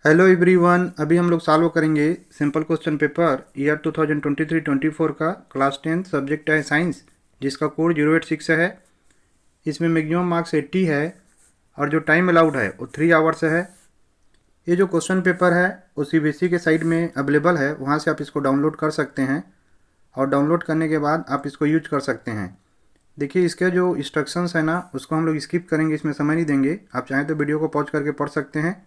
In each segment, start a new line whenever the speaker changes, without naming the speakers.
Hello everyone, अभी हम लोग सॉल्व करेंगे सिंपल क्वेश्चन पेपर ईयर 2023-24 का क्लास 10 सब्जेक्ट है साइंस, जिसका कोड 086 है। इसमें मैक्सिमम मार्क्स 80 है और जो टाइम अलाउड है वो 3 आवर्स है। ये जो क्वेश्चन पेपर है वो सीबीएसई के साइट में अवेलेबल है, वहाँ से आप इसको डाउनलोड कर सकते हैं और डाउनलोड करने के बाद आप इसको यूज कर सकते हैं। देखिए, इसके जो इंस्ट्रक्शंस है ना उसको हम लोग स्किप करेंगे, इसमें समय नहीं देंगे। आप चाहें तो वीडियो को पॉज करके पढ़ सकते हैं।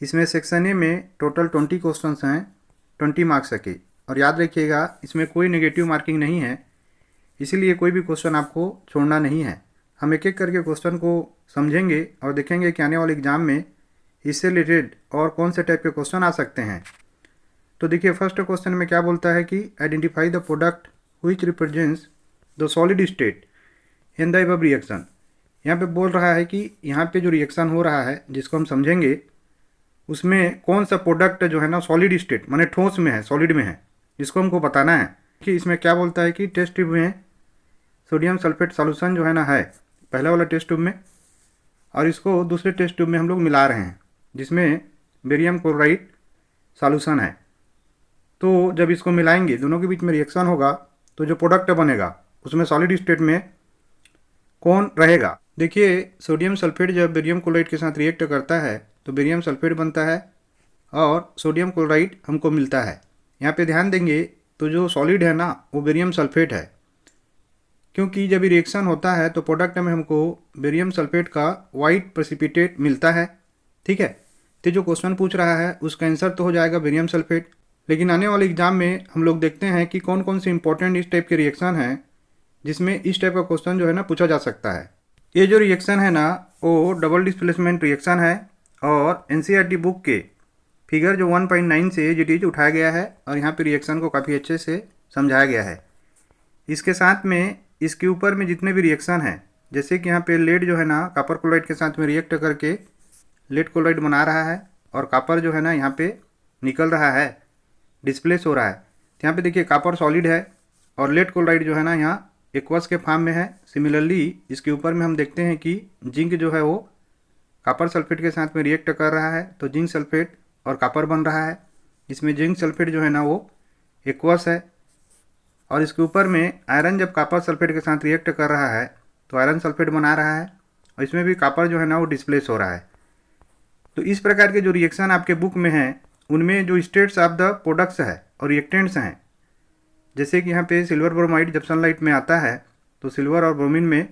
इसमें सेक्शन ए में टोटल 20 क्वेश्चंस हैं, 20 मार्क्स के। और याद रखिएगा, इसमें कोई नेगेटिव मार्किंग नहीं है, इसीलिए कोई भी क्वेश्चन आपको छोड़ना नहीं है। हम एक एक करके क्वेश्चन को समझेंगे और देखेंगे कि आने वाले एग्जाम में इससे रिलेटेड और कौन से टाइप के क्वेश्चन आ सकते हैं। तो देखिए, फर्स्ट क्वेश्चन में क्या बोलता है कि identify the product which represents the solid state in the above reaction. यहाँ पे बोल रहा है कि यहाँ पे जो रिएक्शन हो रहा है जिसको हम समझेंगे, उसमें कौन सा प्रोडक्ट जो है ना सॉलिड स्टेट माने ठोस में है, सॉलिड में है, इसको हमको बताना है। कि इसमें क्या बोलता है कि टेस्ट ट्यूब में सोडियम सल्फेट सॉल्यूशन जो है ना है पहला वाला टेस्ट ट्यूब में, और इसको दूसरे टेस्ट ट्यूब में हम लोग मिला रहे हैं जिसमें बेरियम क्लोराइड सॉल्यूशन है। तो जब इसको मिलाएंगे, दोनों के बीच में रिएक्शन होगा, तो जो प्रोडक्ट बनेगा उसमें सॉलिड स्टेट में कौन रहेगा। देखिए, सोडियम सल्फेट जब बेरियम क्लोराइड के साथ रिएक्ट करता है तो बेरियम सल्फेट बनता है और सोडियम क्लोराइड हमको मिलता है। यहाँ पे ध्यान देंगे तो जो सॉलिड है ना वो बेरियम सल्फेट है, क्योंकि जब रिएक्शन होता है तो प्रोडक्ट में हमको बेरियम सल्फेट का वाइट प्रेसिपिटेट मिलता है। ठीक है, तो जो क्वेश्चन पूछ रहा है उसका आंसर तो हो जाएगा बेरियम सल्फेट। लेकिन आने वाले एग्जाम में हम लोग देखते हैं कि कौन कौन से इंपॉर्टेंट इस टाइप के रिएक्शन हैं जिसमें इस टाइप का क्वेश्चन जो है ना पूछा जा सकता है। ये जो रिएक्शन है ना वो डबल डिस्प्लेसमेंट रिएक्शन है और एनसीईआरटी बुक के फिगर जो 1.9 से जीटीज उठाया गया है और यहाँ पे रिएक्शन को काफ़ी अच्छे से समझाया गया है। इसके साथ में इसके ऊपर में जितने भी रिएक्शन हैं, जैसे कि यहाँ पे लेड जो है ना कॉपर क्लोराइड के साथ में रिएक्ट करके लेड क्लोराइड बना रहा है और कॉपर जो है ना यहाँ पे निकल रहा है, डिस्प्लेस हो रहा है। तो यहाँ पे देखिए कॉपर सॉलिड है और लेड क्लोराइड जो है ना यहाँ एक्वस के फॉर्म में है। सिमिलरली इसके ऊपर में हम देखते हैं कि जिंक जो है वो कॉपर सल्फेट के साथ में रिएक्ट कर रहा है, तो जिंक सल्फेट और कॉपर बन रहा है। इसमें जिंक सल्फेट जो है ना वो एक्वस है और इसके ऊपर में आयरन जब कॉपर सल्फेट के साथ रिएक्ट कर रहा है तो आयरन सल्फेट बना रहा है और इसमें भी कॉपर जो है ना वो डिस्प्लेस हो रहा है। तो इस प्रकार के जो रिएक्शन आपके बुक में हैं उनमें जो स्टेट्स ऑफ द प्रोडक्ट्स है और रिएक्टेंट्स हैं, जैसे कि यहाँ पे सिल्वर ब्रोमाइड जब सनलाइट में आता है तो सिल्वर और ब्रोमीन में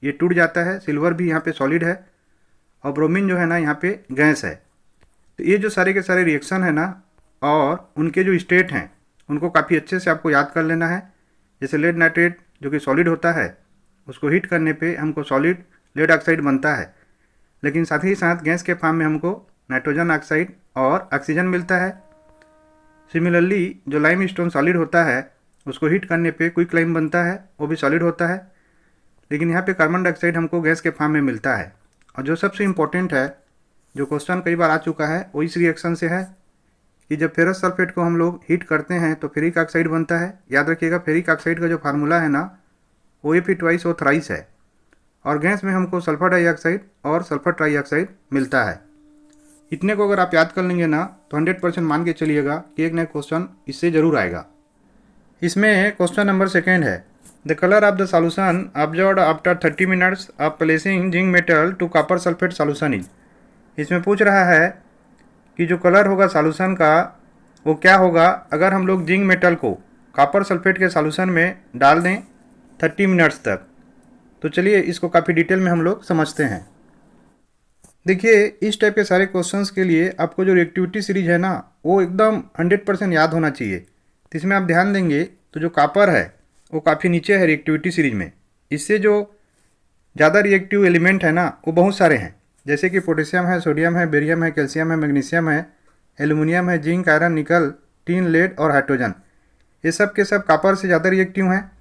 ये टूट जाता है। सिल्वर भी यहाँ पे सॉलिड है और ब्रोमीन जो है ना यहाँ पे गैस है। तो ये जो सारे के सारे रिएक्शन है ना और उनके जो स्टेट हैं उनको काफ़ी अच्छे से आपको याद कर लेना है। जैसे लेड नाइट्रेट जो कि सॉलिड होता है, उसको हीट करने पे हमको सॉलिड लेड ऑक्साइड बनता है, लेकिन साथ ही साथ गैस के फॉर्म में हमको नाइट्रोजन ऑक्साइड और ऑक्सीजन मिलता है। सिमिलरली जो लाइम स्टोन सॉलिड होता है उसको हीट करने पे क्विक लाइम बनता है, वो भी सॉलिड होता है, लेकिन यहाँ पे कार्बन डाइऑक्साइड हमको गैस के फॉर्म में मिलता है। और जो सबसे इम्पोर्टेंट है, जो क्वेश्चन कई बार आ चुका है, वो इस रिएक्शन से है कि जब फेरस सल्फेट को हम लोग हीट करते हैं तो फेरिक ऑक्साइड बनता है। याद रखिएगा, फेरिक ऑक्साइड का जो फार्मूला है ना वो Fe2O थ्राइस है और गैस में हमको सल्फर डाइऑक्साइड और सल्फर ट्राइऑक्साइड मिलता है। इतने को अगर आप याद कर लेंगे ना तो 100% मान के चलिएगा कि एक नया क्वेश्चन इससे ज़रूर आएगा। इसमें क्वेश्चन नंबर सेकेंड है, the colour of the solution observed after 30 minutes of placing zinc metal to copper sulphate solution is. इसमें पूछ रहा है कि जो कलर होगा सॉल्यूशन का वो क्या होगा अगर हम लोग जिंक मेटल को कॉपर सल्फेट के सॉल्यूशन में डाल दें 30 मिनट्स तक। तो चलिए इसको काफ़ी डिटेल में हम लोग समझते हैं। देखिए, इस टाइप के सारे क्वेश्चंस के लिए आपको जो रिएक्टिविटी सीरीज है ना वो एकदम 100% याद होना चाहिए। तो इसमें आप ध्यान देंगे तो जो कॉपर है वो काफ़ी नीचे है रिएक्टिविटी सीरीज में। इससे जो ज़्यादा रिएक्टिव एलिमेंट है ना वो बहुत सारे हैं, जैसे कि पोटेशियम है, सोडियम है, बेरियम है, कैल्शियम है, मैग्नीशियम है, एल्युमिनियम है, जिंक, आयरन, निकल, टीन, लेड और हाइड्रोजन। ये सब के सब कॉपर से ज़्यादा रिएक्टिव हैं।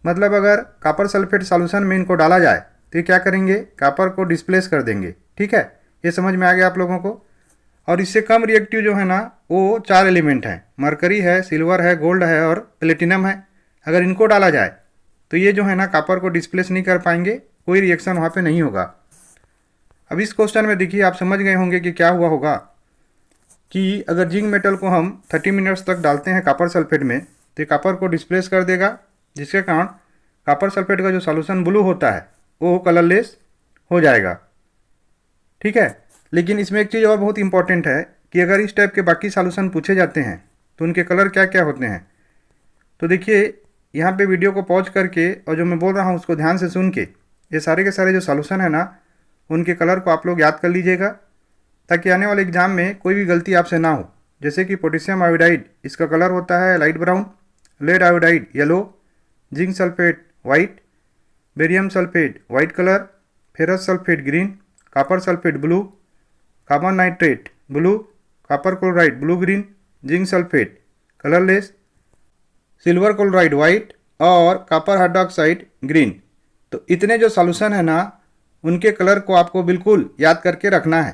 मतलब अगर कॉपर सल्फेट सॉल्यूशन में इनको डाला जाए तो ये क्या करेंगे, कॉपर को डिस्प्लेस कर देंगे। ठीक है, ये समझ में आ गया आप लोगों को। और इससे कम रिएक्टिव जो है ना वो 4 एलिमेंट हैं, मरकरी है, सिल्वर है, गोल्ड है और प्लेटिनम है। अगर इनको डाला जाए तो ये जो है ना कॉपर को डिस्प्लेस नहीं कर पाएंगे, कोई रिएक्शन वहाँ पे नहीं होगा। अब इस क्वेश्चन में देखिए आप समझ गए होंगे कि क्या हुआ होगा। कि अगर जिंक मेटल को हम 30 मिनट्स तक डालते हैं कॉपर सल्फेट में तो कॉपर को डिस्प्लेस कर देगा, जिसके कारण कॉपर सल्फेट का जो सॉल्यूशन ब्लू होता है वो कलरलेस हो जाएगा। ठीक है, लेकिन इसमें एक चीज़ और बहुत इंपॉर्टेंट है कि अगर इस टाइप के बाकी सॉल्यूशन पूछे जाते हैं तो उनके कलर क्या क्या होते हैं। तो देखिए यहाँ पे वीडियो को पॉज करके और जो मैं बोल रहा हूँ उसको ध्यान से सुन के ये सारे के सारे जो सॉल्यूशन है ना उनके कलर को आप लोग याद कर लीजिएगा, ताकि आने वाले एग्जाम में कोई भी गलती आपसे ना हो। जैसे कि पोटेशियम आयोडाइड, इसका कलर होता है light brown, lead iodide yellow, zinc sulphate white, barium sulphate white colour, ferrous sulphate green, copper sulphate blue, carbon nitrate blue, copper chloride blue green, zinc sulphate colourless, silver chloride white और copper hydroxide green. तो इतने जो solution है ना उनके colour को आपको बिल्कुल याद करके रखना है।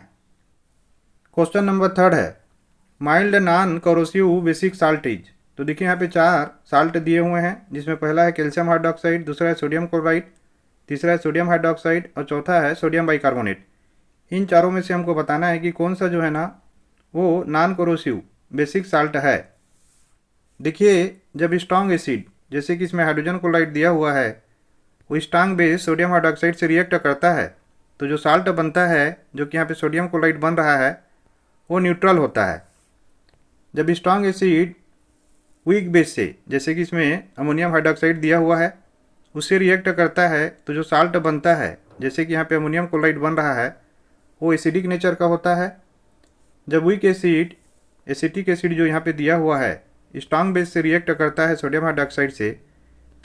क्वेश्चन नंबर 3 है mild non corrosive basic salt is. तो देखिए यहाँ पे 4 साल्ट दिए हुए हैं, जिसमें पहला है कैल्शियम हाइड्रोक्साइड, दूसरा है सोडियम क्लोराइड, तीसरा है सोडियम हाइड्रोक्साइड और चौथा है सोडियम बाइकार्बोनेट। इन चारों में से हमको बताना है कि कौन सा जो है ना वो नॉन कोरोसिव बेसिक साल्ट है। देखिए जब स्ट्रॉन्ग एसिड जैसे कि इसमें हाइड्रोजन क्लोराइड दिया हुआ है वो स्ट्रॉन्ग बेस सोडियम हाइड्रोक्साइड से रिएक्ट करता है तो जो साल्ट बनता है जो कि यहाँ पे सोडियम क्लोराइड बन रहा है वो न्यूट्रल होता है। जब स्ट्रॉन्ग एसिड वीक बेस से जैसे कि इसमें अमोनियम हाइड्रोक्साइड दिया हुआ है उससे रिएक्ट करता है तो जो साल्ट बनता है जैसे कि यहाँ पे अमोनियम क्लोराइड बन रहा है वो एसिडिक नेचर का होता है। जब वीक एसिड एसिटिक एसिड जो यहाँ पे दिया हुआ है स्ट्रॉन्ग बेस से रिएक्ट करता है सोडियम हाइड्रोक्साइड से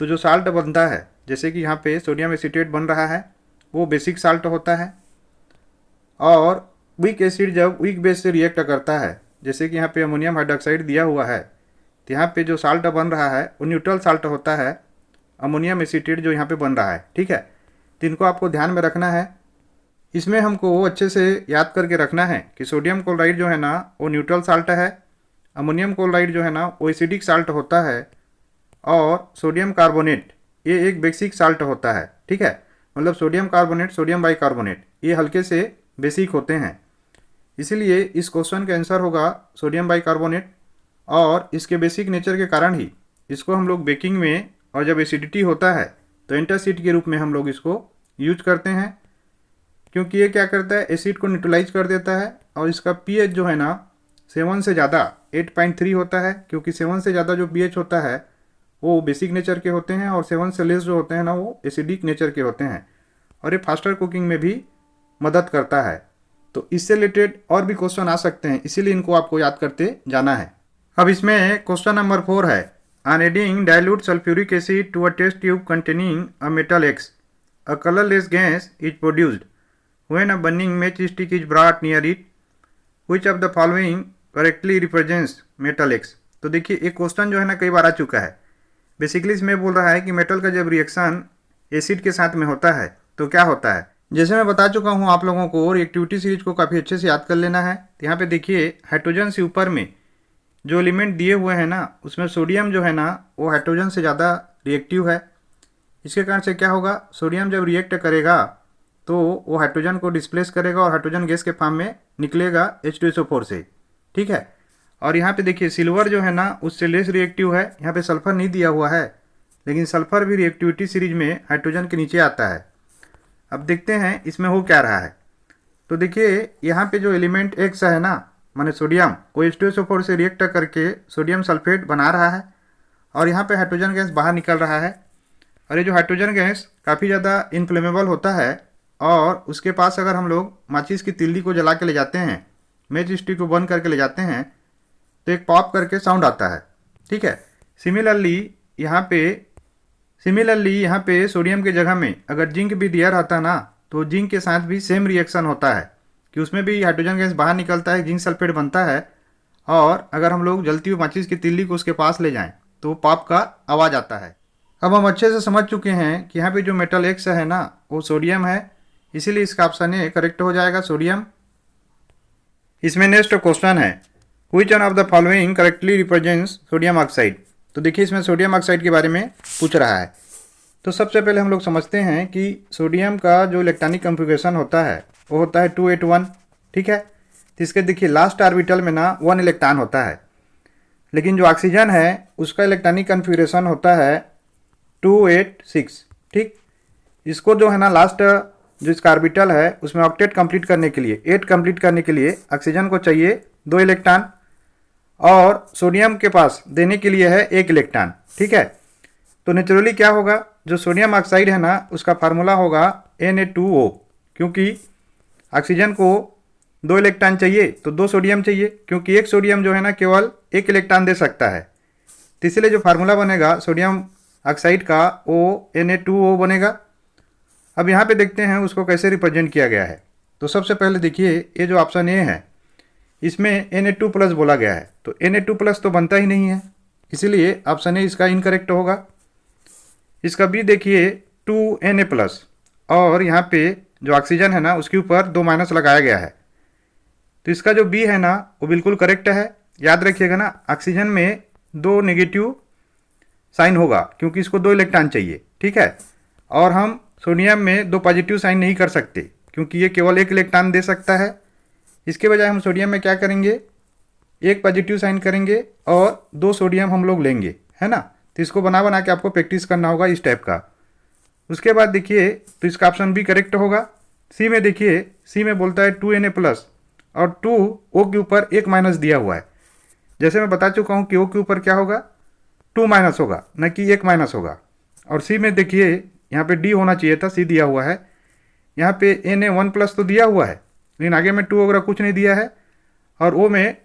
तो जो साल्ट बनता है जैसे कि यहाँ पे सोडियम एसीटेट बन रहा है वो बेसिक साल्ट होता है। और वीक एसिड जब वीक बेस से रिएक्ट करता है जैसे कि यहाँ पे अमोनियम हाइड्रोक्साइड दिया हुआ है तो यहाँ पे जो साल्ट बन रहा है वो न्यूट्रल साल्ट होता है, अमोनियम एसीटेट जो यहाँ पे बन रहा है। ठीक है, तो इनको आपको ध्यान में रखना है। इसमें हमको अच्छे से याद करके रखना है कि सोडियम क्लोराइड जो है ना वो न्यूट्रल साल्ट है, अमोनियम क्लोराइड जो है ना वो एसिडिक साल्ट होता है और सोडियम कार्बोनेट ये एक बेसिक साल्ट होता है। ठीक है, मतलब सोडियम कार्बोनेट सोडियम बाइकार्बोनेट ये हल्के से बेसिक होते हैं, इसीलिए इस क्वेश्चन का आंसर होगा सोडियम बाइकार्बोनेट। और इसके बेसिक नेचर के कारण ही इसको हम लोग बेकिंग में और जब एसिडिटी होता है तो एंटासिड के रूप में हम लोग इसको यूज करते हैं, क्योंकि ये क्या करता है एसिड को न्यूट्रलाइज कर देता है। और इसका पीएच जो है ना 7 से ज़्यादा 8.3 होता है, क्योंकि 7 से ज़्यादा जो पीएच होता है वो बेसिक नेचर के होते हैं और 7 से लेस जो होते हैं ना वो एसिडिक नेचर के होते हैं। और ये फास्टर कुकिंग में भी मदद करता है। तो इससे रिलेटेड और भी क्वेश्चन आ सकते हैं, इसीलिए इनको आपको याद करते जाना है। अब इसमें क्वेश्चन नंबर 4 है on adding dilute sulphuric acid to a test tube containing a metal X a colourless gas is produced when a burning match stick is brought near it which of the following correctly represents metal X. तो देखिए एक question जो है ना कई बार आ चुका है। Basically इसमें बोल रहा है कि मेटल का जब रिएक्शन एसिड के साथ में होता है तो क्या होता है। जैसे मैं बता चुका हूँ आप लोगों को रिएक्टिविटी सीरीज को काफ़ी अच्छे से याद कर लेना है। तो यहाँ पे देखिए हाइड्रोजन से ऊपर में जो एलिमेंट दिए हुए हैं ना उसमें सोडियम जो है ना वो हाइड्रोजन से ज़्यादा रिएक्टिव है। इसके कारण से क्या होगा, सोडियम जब रिएक्ट करेगा तो वो हाइड्रोजन को डिस्प्लेस करेगा और हाइड्रोजन गैस के फॉर्म में निकलेगा H2SO4 से। ठीक है, और यहाँ पे देखिए सिल्वर जो है ना उससे लेस रिएक्टिव है। यहाँ पे सल्फर नहीं दिया हुआ है, लेकिन सल्फर भी रिएक्टिविटी सीरीज में हाइड्रोजन के नीचे आता है। अब देखते हैं इसमें हो क्या रहा है। तो देखिए यहाँ पे जो एलिमेंट एक्स है ना माने सोडियम वो H2SO4 से रिएक्ट करके सोडियम सल्फेट बना रहा है और यहाँ पे हाइड्रोजन गैस बाहर निकल रहा है। और ये जो हाइड्रोजन गैस काफ़ी ज़्यादा इनफ्लेमेबल होता है और उसके पास अगर हम लोग माचिस की तिल्ली को जला के ले जाते हैं, मैच स्टिक को बंद करके ले जाते हैं तो एक पॉप करके साउंड आता है। ठीक है, सिमिलरली यहाँ पे सोडियम के जगह में अगर जिंक भी दिया रहता ना तो जिंक के साथ भी सेम रिएक्शन होता है कि उसमें भी हाइड्रोजन गैस बाहर निकलता है, जिंक सल्फेट बनता है और अगर हम लोग जलती हुई माचिस की तिल्ली को उसके पास ले जाएं तो पॉप का आवाज़ आता है। अब हम अच्छे से समझ चुके हैं कि यहाँ पे जो मेटल एक्स है ना वो सोडियम है, इसीलिए इसका ऑप्शन ए करेक्ट हो जाएगा सोडियम। इसमें नेक्स्ट क्वेश्चन है which one of the following correctly represents sodium oxide. तो देखिए इसमें सोडियम ऑक्साइड के बारे में पूछ रहा है। तो सबसे पहले हम लोग समझते हैं कि सोडियम का जो इलेक्ट्रॉनिक कॉन्फ़िगरेशन होता है वो होता है 281। ठीक है, तो इसके देखिए लास्ट ऑर्बिटल में ना 1 इलेक्ट्रॉन होता है, लेकिन जो ऑक्सीजन है उसका इलेक्ट्रॉनिक कन्फिगरेशन होता है 286। ठीक, इसको जो है ना लास्ट जो इसका ऑर्बिटल है उसमें ऑक्टेट कंप्लीट करने के लिए, 8 कंप्लीट करने के लिए ऑक्सीजन को चाहिए 2 इलेक्ट्रॉन और सोडियम के पास देने के लिए है 1 इलेक्ट्रॉन। ठीक है, तो नेचुरली क्या होगा, जो सोडियम ऑक्साइड है ना उसका फार्मूला होगा Na2O, क्योंकि ऑक्सीजन को 2 इलेक्ट्रॉन चाहिए तो 2 सोडियम चाहिए, क्योंकि 1 सोडियम जो है ना केवल 1 इलेक्ट्रॉन दे सकता है। तो इसलिए जो फार्मूला बनेगा सोडियम ऑक्साइड का वो Na2O बनेगा। अब यहाँ पे देखते हैं उसको कैसे रिप्रेजेंट किया गया है। तो सबसे पहले देखिए ये जो ऑप्शन ए है इसमें Na2+ बोला गया है, तो Na2+ तो बनता ही नहीं है, इसीलिए ऑप्शन ए इसका इनकरेक्ट होगा। इसका बी देखिए 2Na+, और यहाँ पे जो ऑक्सीजन है ना उसके ऊपर 2 माइनस लगाया गया है, तो इसका जो बी है ना वो बिल्कुल करेक्ट है। याद रखिएगा ना ऑक्सीजन में 2 नेगेटिव साइन होगा क्योंकि इसको 2 इलेक्ट्रॉन चाहिए। ठीक है, और हम सोडियम में 2 पॉजिटिव साइन नहीं कर सकते क्योंकि ये केवल 1 इलेक्ट्रॉन दे सकता है। इसके बजाय हम सोडियम में क्या करेंगे, 1 पॉजिटिव साइन करेंगे और 2 सोडियम हम लोग लेंगे, है ना। तो इसको बना बना के आपको प्रैक्टिस करना होगा इस टाइप का। उसके बाद देखिए तो इसका ऑप्शन भी करेक्ट होगा। सी में देखिए, सी में बोलता है 2Na+ और 2O के ऊपर 1 माइनस दिया हुआ है। जैसे मैं बता चुका हूँ कि O के ऊपर क्या होगा, 2 माइनस होगा, न कि 1 माइनस होगा। और सी में देखिए यहाँ पे डी होना चाहिए था, सी दिया हुआ है। यहाँ पे Na1+ तो दिया हुआ है लेकिन आगे में 2 वगैरह कुछ नहीं दिया है, और O में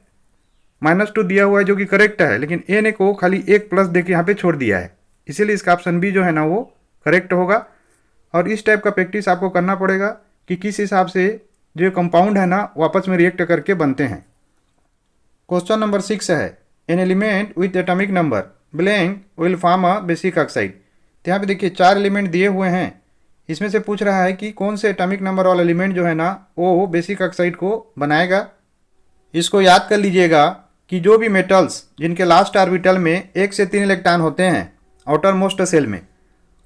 -2 दिया हुआ है जो कि करेक्ट है, लेकिन Na को खाली 1+ दे के यहाँ पे छोड़ दिया है, इसीलिए इसका ऑप्शन बी जो है ना वो करेक्ट होगा। और इस टाइप का प्रैक्टिस आपको करना पड़ेगा कि किस हिसाब से जो कंपाउंड है ना वो आपस में रिएक्ट करके बनते हैं। क्वेश्चन नंबर 6 है, an element with atomic number blank will form a basic oxide. तो यहाँ पे देखिए 4 एलिमेंट दिए हुए हैं, इसमें से पूछ रहा है कि कौन से एटॉमिक नंबर वाला एलिमेंट जो है ना वो बेसिक ऑक्साइड को बनाएगा। इसको याद कर लीजिएगा कि जो भी मेटल्स जिनके लास्ट ऑर्बिटल में 1 से 3 इलेक्ट्रॉन होते हैं आउटर मोस्ट सेल में,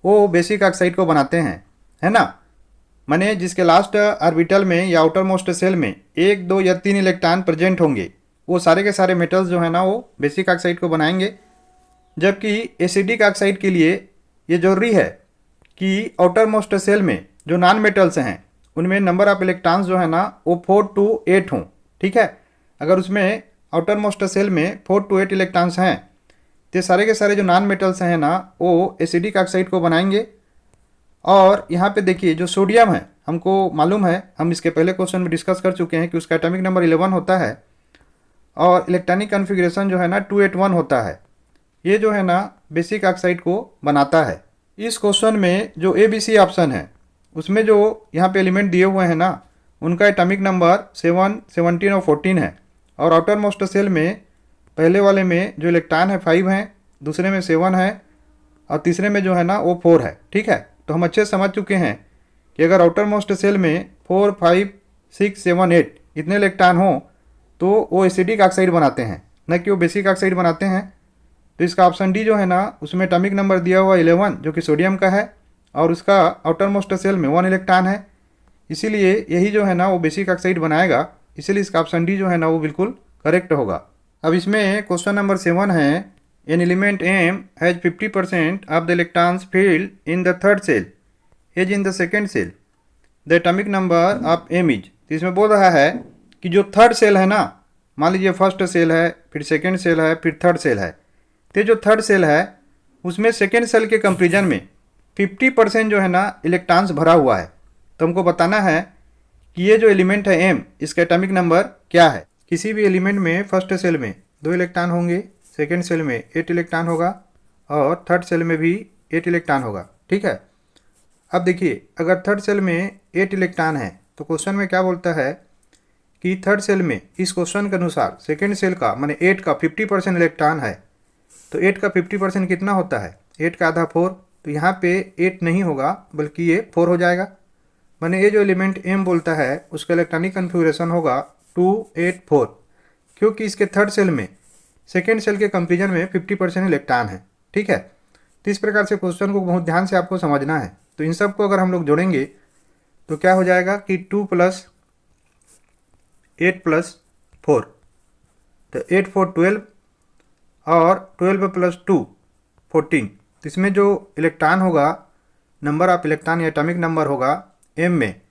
वो बेसिक ऑक्साइड को बनाते हैं, है ना। माने जिसके लास्ट ऑर्बिटल में या आउटर मोस्ट सेल में 1, 2 या 3 इलेक्ट्रॉन प्रेजेंट होंगे वो सारे के सारे मेटल्स जो है ना वो बेसिक ऑक्साइड को बनाएंगे। जबकि एसिडिक ऑक्साइड के लिए ये जरूरी है कि आउटर मोस्ट सेल में जो नॉन मेटल्स हैं उनमें नंबर ऑफ इलेक्ट्रॉन्स जो है ना वो 4 to 8 हों। ठीक है, अगर उसमें आउटर मोस्ट सेल में 4 to 8 इलेक्ट्रॉन्स हैं तो सारे के सारे जो नॉन मेटल्स हैं ना वो एसिडिक ऑक्साइड को बनाएंगे। और यहाँ पे देखिए जो सोडियम है हमको मालूम है, हम इसके पहले क्वेश्चन में डिस्कस कर चुके हैं कि उसका एटॉमिक नंबर 11 होता है और इलेक्ट्रॉनिक कन्फिग्रेशन जो है ना 281 होता है। ये जो है ना बेसिक ऑक्साइड को बनाता है। इस क्वेश्चन में जो ABC ऑप्शन है उसमें जो यहाँ पे एलिमेंट दिए हुए हैं ना उनका एटॉमिक नंबर 7, 17 और 14 है, और आउटर मोस्ट सेल में पहले वाले में जो इलेक्ट्रॉन है 5 हैं, दूसरे में 7 है और तीसरे में जो है ना वो 4 है। ठीक है, तो हम अच्छे से समझ चुके हैं कि अगर आउटर मोस्ट सेल में 4, 5, 6, 7, 8 इतने इलेक्ट्रॉन हों तो वो एसिडिक ऑक्साइड बनाते हैं, न कि वो बेसिक ऑक्साइड बनाते हैं। तो इसका ऑप्शन डी जो है ना उसमें एटॉमिक नंबर दिया हुआ 11 जो कि सोडियम का है और उसका आउटर मोस्ट सेल में 1 इलेक्ट्रॉन है, इसीलिए यही जो है ना वो बेसिक ऑक्साइड बनाएगा। इसीलिए इसका ऑप्शन डी जो है ना वो बिल्कुल करेक्ट होगा। अब इसमें क्वेश्चन नंबर 7 है, an element M has 50% of the electrons filled in the third shell as in the second shell, the atomic number of M is. तो इसमें बोल रहा है कि जो थर्ड सेल है ना, मान लीजिए फर्स्ट सेल है, फिर सेकेंड सेल है, फिर थर्ड सेल है, तो जो थर्ड सेल है उसमें सेकेंड सेल के कंपेरिजन में 50% जो है ना इलेक्ट्रॉन्स भरा हुआ है। तो हमको बताना है कि ये जो एलिमेंट है M इसका एटॉमिक नंबर क्या है। किसी भी एलिमेंट में फर्स्ट सेल में 2 इलेक्ट्रॉन होंगे, सेकेंड सेल में 8 इलेक्ट्रॉन होगा और थर्ड सेल में भी 8 इलेक्ट्रॉन होगा। ठीक है, अब देखिए अगर थर्ड सेल में 8 इलेक्ट्रॉन है तो क्वेश्चन में क्या बोलता है कि थर्ड सेल में इस क्वेश्चन के अनुसार सेकेंड सेल का माने 8 का 50% इलेक्ट्रॉन है, तो 8 का 50% कितना होता है, 8 का आधा 4, तो यहाँ पे 8 नहीं होगा बल्कि ये 4 हो जाएगा। माने ये जो एलिमेंट M बोलता है उसका इलेक्ट्रॉनिक कन्फिगरेशन होगा 284, क्योंकि इसके थर्ड सेल में सेकेंड सेल के कंपेरिजन में 50% इलेक्ट्रॉन है। ठीक है, तो इस प्रकार से क्वेश्चन को बहुत ध्यान से आपको समझना है। तो इन सब को अगर हम लोग जोड़ेंगे तो क्या हो जाएगा कि 2 + 8 + 4, तो 8 4 12 और 12 + 2 14। तो इसमें जो इलेक्ट्रॉन होगा, नंबर ऑफ इलेक्ट्रॉन या एटॉमिक नंबर होगा m में,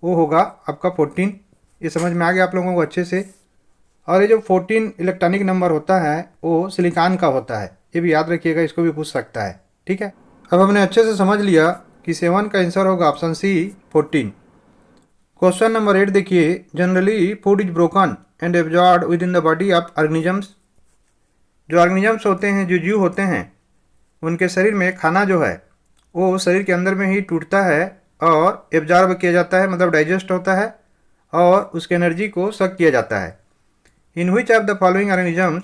वो होगा आपका 14। ये समझ में आ गया आप लोगों को अच्छे से। और ये जो 14 इलेक्ट्रॉनिक नंबर होता है वो सिलिकॉन का होता है, ये भी याद रखिएगा, इसको भी पूछ सकता है। ठीक है, अब हमने अच्छे से समझ लिया कि 7 का आंसर होगा ऑप्शन सी 14। क्वेश्चन नंबर 8 देखिए, generally food is broken and absorbed with in the body of organisms. जो ऑर्गेनिजम्स होते हैं, जो जीव होते हैं, उनके शरीर में खाना जो है वो शरीर के अंदर में ही टूटता है और एब्जॉर्ब किया जाता है, मतलब डाइजेस्ट होता है और उसके एनर्जी को सक किया जाता है। In which of the following organisms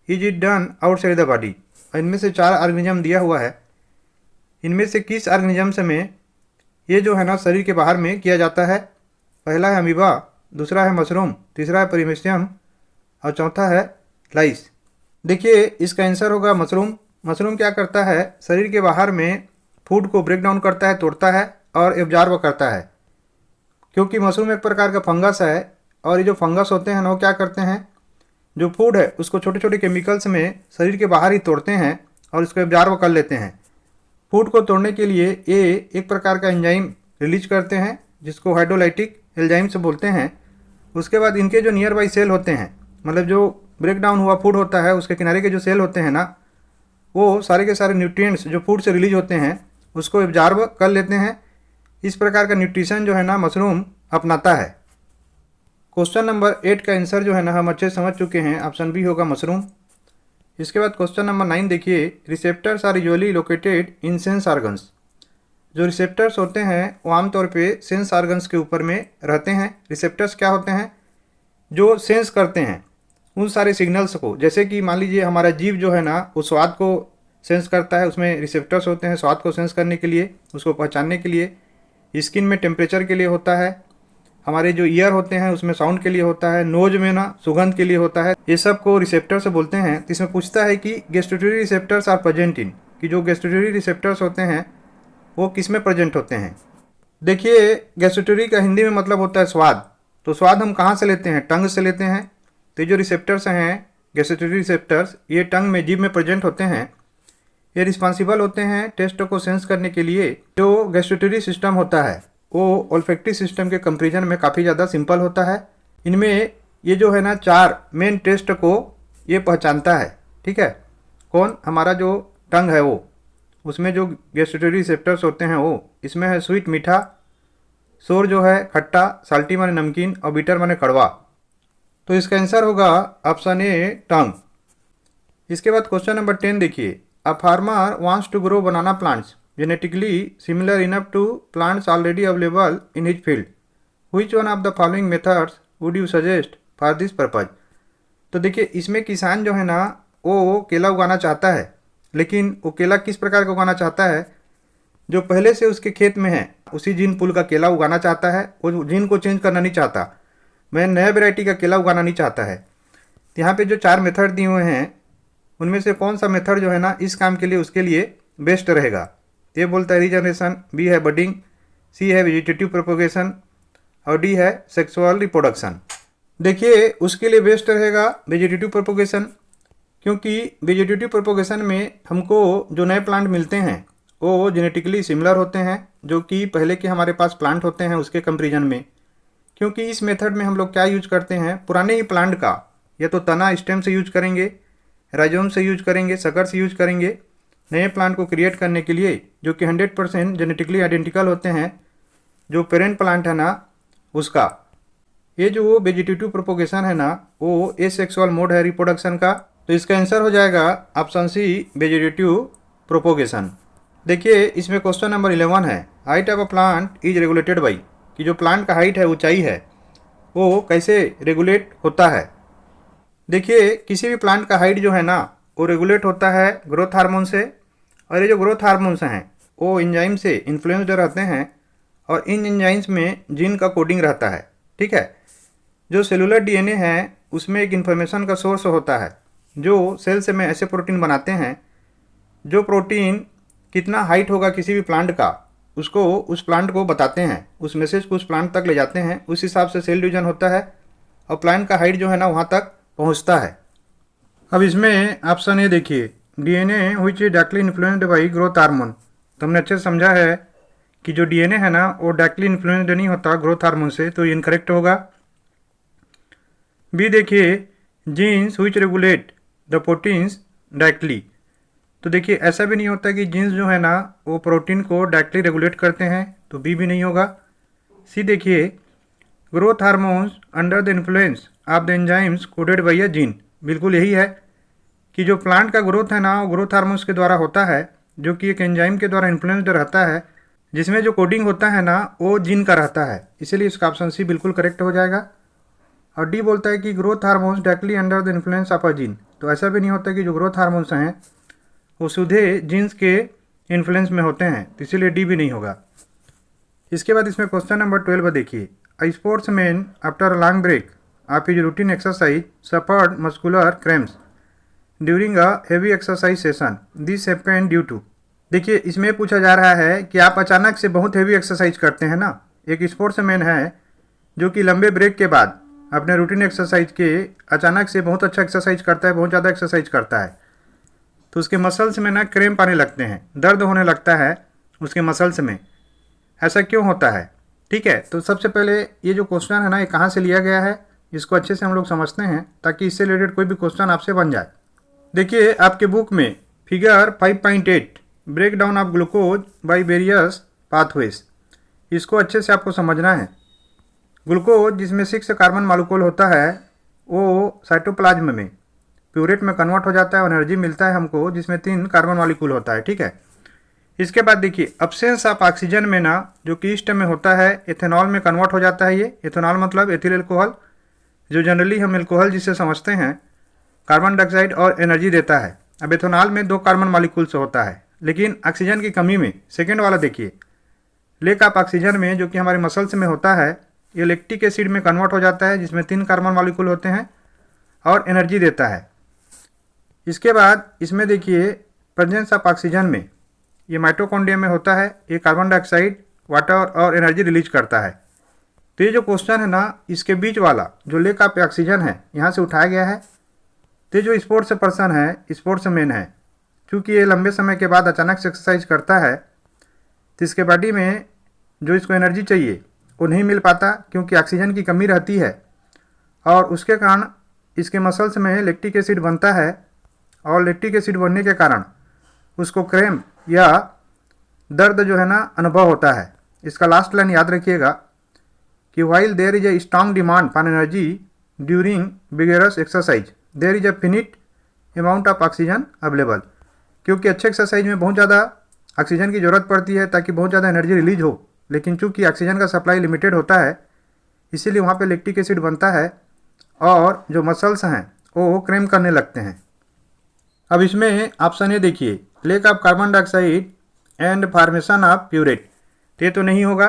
is it done outside the body. इनमें से 4 ऑर्गेनिज्म दिया हुआ है, इनमें से किस ऑर्गेनिजम्स में ये जो है ना शरीर के बाहर में किया जाता है। पहला है अमीबा, दूसरा है मशरूम, तीसरा है परिमेशियम और चौथा है लाइस। देखिए इसका आंसर होगा मशरूम। मशरूम क्या करता है, शरीर के बाहर में फूड को ब्रेक डाउन करता है, तोड़ता है और एब्जॉर्ब करता है। क्योंकि मशरूम एक प्रकार का फंगस है और ये जो फंगस होते हैं ना, वो क्या करते हैं, जो फूड है उसको छोटे छोटे केमिकल्स में शरीर के बाहर ही तोड़ते हैं और इसको एब्जॉर्ब कर लेते हैं। फूड को तोड़ने के लिए ये एक प्रकार का एंजाइम रिलीज करते हैं जिसको हाइड्रोलाइटिक एंजाइम से बोलते हैं। उसके बाद इनके जो नियर बाई सेल होते हैं, मतलब जो ब्रेक डाउन हुआ फूड होता है उसके किनारे के जो सेल होते हैं ना, वो सारे के सारे न्यूट्रिएंट्स जो फूड से रिलीज होते हैं उसको एब्जॉर्ब कर लेते हैं। इस प्रकार का न्यूट्रिशन जो है ना मशरूम अपनाता है। क्वेश्चन नंबर 8 का आंसर जो है ना हम अच्छे समझ चुके हैं, ऑप्शन बी होगा मशरूम। इसके बाद क्वेश्चन नंबर 9 देखिए, receptors are usually located in sense organs. जो रिसेप्टर्स होते हैं वो आमतौर पे सेंस ऑर्गन्स के ऊपर में रहते हैं। रिसेप्टर्स क्या होते हैं, जो सेंस करते हैं उन सारे सिग्नल्स को। जैसे कि मान लीजिए हमारा जीभ जो है ना वो स्वाद को सेंस करता है, उसमें रिसेप्टर्स होते हैं स्वाद को सेंस करने के लिए, उसको पहचानने के लिए। स्किन में टेम्परेचर के लिए होता है, हमारे जो ईयर होते हैं उसमें साउंड के लिए होता है, नोज में ना सुगंध के लिए होता है। ये सब को रिसेप्टर से बोलते हैं। तो इसमें पूछता है कि गैस्ट्रेटरी रिसेप्टर्स आर प्रेजेंट इन, कि जो गैस्ट्रेटरी रिसेप्टर्स होते हैं वो किस में प्रेजेंट होते हैं। देखिए गैस्ट्रेटरी का हिंदी में मतलब होता है स्वाद। तो स्वाद हम कहाँ से लेते हैं, टंग से लेते हैं। तो जो रिसेप्टर्स हैं गैस्ट्रेटरी रिसेप्टर्स, ये टंग में जीभ में प्रेजेंट होते हैं। ये रिस्पॉन्सिबल होते हैं टेस्ट को सेंस करने के लिए। जो गैस्ट्रेटरी सिस्टम होता है वो ओल्फैक्टरी सिस्टम के कंपैरिजन में काफ़ी ज़्यादा सिंपल होता है। इनमें ये जो है ना 4 मेन टेस्ट को ये पहचानता है। ठीक है, कौन, हमारा जो टंग है वो, उसमें जो गैस्ट्रेटरी रिसेप्टर्स होते हैं वो इसमें है स्वीट मीठा, सोर जो है खट्टा, साल्टी माने नमकीन और बीटर माने कड़वा। तो इसका आंसर होगा ऑप्शन ए टंग। इसके बाद क्वेश्चन नंबर 10 देखिए, a farmer wants to grow banana plants genetically similar enough to plants already available in his field. Which one of the following methods would you suggest for this purpose? तो देखिए इसमें किसान जो है ना वो केला उगाना चाहता है, लेकिन वो केला किस प्रकार का उगाना चाहता है, जो पहले से उसके खेत में है उसी जीन पुल का केला उगाना चाहता है। वो जीन को चेंज करना नहीं चाहता, मैं नया वेराइटी का केला उगाना नहीं चाहता है। यहाँ पे जो 4 मेथड दिए हुए हैं उनमें से कौन सा मेथड जो है ना इस काम के लिए उसके लिए बेस्ट रहेगा। ये बोलता है रीजनरेशन, बी है बडिंग, सी है वेजिटेटिव प्रोपोगेशन और डी है सेक्सुअल रिप्रोडक्शन। देखिए उसके लिए बेस्ट रहेगा वेजिटेटिव प्रोपोगेशन, क्योंकि वेजिटेटिव प्रोपोगेशन में हमको जो नए प्लांट मिलते हैं वो जेनेटिकली सिमिलर होते हैं जो कि पहले के हमारे पास प्लांट होते हैं उसके कंपेरिजन में। क्योंकि इस मेथड में हम लोग क्या यूज करते हैं, पुराने ही प्लांट का या तो तना स्टेम से यूज करेंगे, राइजोम से यूज करेंगे, सकर से यूज करेंगे नए प्लांट को क्रिएट करने के लिए, जो कि 100% जेनेटिकली आइडेंटिकल होते हैं जो पेरेंट प्लांट है ना उसका। ये जो वेजिटेटिव प्रोपोगेशन है ना वो एसेक्सुअल मोड है रिप्रोडक्शन का। तो इसका आंसर हो जाएगा ऑप्शन सी वेजिटेटिव प्रोपोगेशन। देखिए इसमें क्वेश्चन नंबर 11 है, height of a plant is regulated by, कि जो प्लांट का हाइट है ऊंचाई है वो कैसे रेगुलेट होता है। देखिए किसी भी प्लांट का हाइट जो है ना वो रेगुलेट होता है ग्रोथ हार्मोन से, और ये जो ग्रोथ हार्मोन्स हैं वो एंजाइम से इन्फ्लुएंस्ड रहते हैं और इन एंजाइम्स में जीन का कोडिंग रहता है। ठीक है, जो सेलुलर डीएनए है उसमें एक इन्फॉर्मेशन का सोर्स होता है जो सेल से में ऐसे प्रोटीन बनाते हैं, जो प्रोटीन कितना हाइट होगा किसी भी प्लांट का उसको उस प्लांट को बताते हैं, उस मैसेज को उस प्लांट तक ले जाते हैं। उस हिसाब से सेल डिवीजन होता है और प्लांट का हाइट जो है ना वहाँ तक पहुँचता है। अब इसमें ऑप्शन ए देखिए, DNA which is directly influenced by growth hormone. तो हमने अच्छे से समझा है कि जो डीएनए है ना वो डायरेक्टली इन्फ्लुएंस्ड नहीं होता ग्रोथ हार्मोन से, तो ये इनकरेक्ट होगा। बी देखिए, genes which regulate the proteins directly. तो देखिए ऐसा भी नहीं होता कि जीन्स जो है ना वो प्रोटीन को डायरेक्टली रेगुलेट करते हैं, तो बी भी नहीं होगा। सी देखिए, growth hormones under the influence of the enzymes coded by a gene. बिल्कुल यही है कि जो प्लांट का ग्रोथ है ना वो ग्रोथ हार्मोन्स के द्वारा होता है, जो कि एक एंजाइम के द्वारा इन्फ्लुएंस्ड रहता है, जिसमें जो कोडिंग होता है ना वो जीन का रहता है। इसीलिए इसका ऑप्शन सी बिल्कुल करेक्ट हो जाएगा। और डी बोलता है कि growth hormones directly under the influence of a gene. तो ऐसा भी नहीं होता कि जो ग्रोथ हार्मोन्स हैं वो सीधे जीन्स के इन्फ्लुएंस में होते हैं, तो इसीलिए डी भी नहीं होगा। इसके बाद इसमें क्वेश्चन नंबर 12 देखिए, a sportsman after a long break of his routine exercise suffered muscular cramps during a heavy exercise session, this happened due to. देखिए इसमें पूछा जा रहा है कि आप अचानक से बहुत हेवी एक्सरसाइज करते हैं ना, एक स्पोर्ट्समैन है जो कि लंबे ब्रेक के बाद अपने रूटीन एक्सरसाइज के अचानक से बहुत अच्छा एक्सरसाइज करता है, बहुत ज़्यादा एक्सरसाइज करता है, तो उसके मसल्स में ना क्रैम्प आने लगते हैं, दर्द होने लगता है उसके मसल्स में। ऐसा क्यों होता है? ठीक है, तो सबसे पहले ये जो क्वेश्चन है ना ये कहाँ से लिया गया है इसको अच्छे से हम लोग समझते हैं, ताकि इससे रिलेटेड कोई भी क्वेश्चन आपसे बन जाए। देखिए आपके बुक में figure 5.8 break down of glucose by various pathways, इसको अच्छे से आपको समझना है। ग्लूकोज जिसमें 6 कार्बन मॉलिक्यूल होता है वो साइटोप्लाज्म में प्यूरेट में कन्वर्ट हो जाता है और एनर्जी मिलता है हमको, जिसमें 3 कार्बन मॉलिक्यूल होता है। ठीक है, इसके बाद देखिए अब्सेंस ऑफ ऑक्सीजन में ना जो कि ईस्ट में होता है एथेनॉल में कन्वर्ट हो जाता है। ये एथेनॉल मतलब एथिल एल्कोहल, जो जनरली हम एल्कोहल जिसे समझते हैं, कार्बन डाइऑक्साइड और एनर्जी देता है। अब एथेनॉल में 2 कार्बन मॉलिक्यूल से होता है, लेकिन ऑक्सीजन की कमी में सेकेंड वाला देखिए लेक ऑफ ऑक्सीजन में जो कि हमारे मसल्स में होता है, ये लैक्टिक एसिड में कन्वर्ट हो जाता है, जिसमें 3 कार्बन मॉलिक्यूल होते हैं और एनर्जी देता है। इसके बाद इसमें देखिए प्रेजेंस ऑफ ऑक्सीजन में ये माइटोकॉन्ड्रिया में होता है, ये कार्बन डाइऑक्साइड वाटर और एनर्जी रिलीज करता है। तो ये जो क्वेश्चन है ना इसके बीच वाला जो लेक ऑफ ऑक्सीजन है यहाँ से उठाया गया है। तो जो स्पोर्ट्स पर्सन है, स्पोर्ट्समैन है, चूँकि ये लंबे समय के बाद अचानक से एक्सरसाइज करता है, तो इसके बॉडी में जो इसको एनर्जी चाहिए वो नहीं मिल पाता, क्योंकि ऑक्सीजन की कमी रहती है, और उसके कारण इसके मसल्स में लैक्टिक एसिड बनता है, और लैक्टिक एसिड बनने के कारण उसको क्रैम्प या दर्द जो है ना अनुभव होता है। इसका लास्ट लाइन याद रखिएगा कि while there is a strong demand for energy during vigorous exercise there is a finite amount of oxygen available. क्योंकि अच्छे एक्सरसाइज में बहुत ज़्यादा ऑक्सीजन की ज़रूरत पड़ती है ताकि बहुत ज़्यादा एनर्जी रिलीज हो, लेकिन चूँकि ऑक्सीजन का सप्लाई लिमिटेड होता है इसीलिए वहाँ पे लैक्टिक एसिड बनता है और जो मसल्स हैं वो क्रैम्प करने लगते हैं। अब इसमें ऑप्शन ए देखिए, lack of carbon dioxide and formation of pyruvate, ये तो नहीं होगा।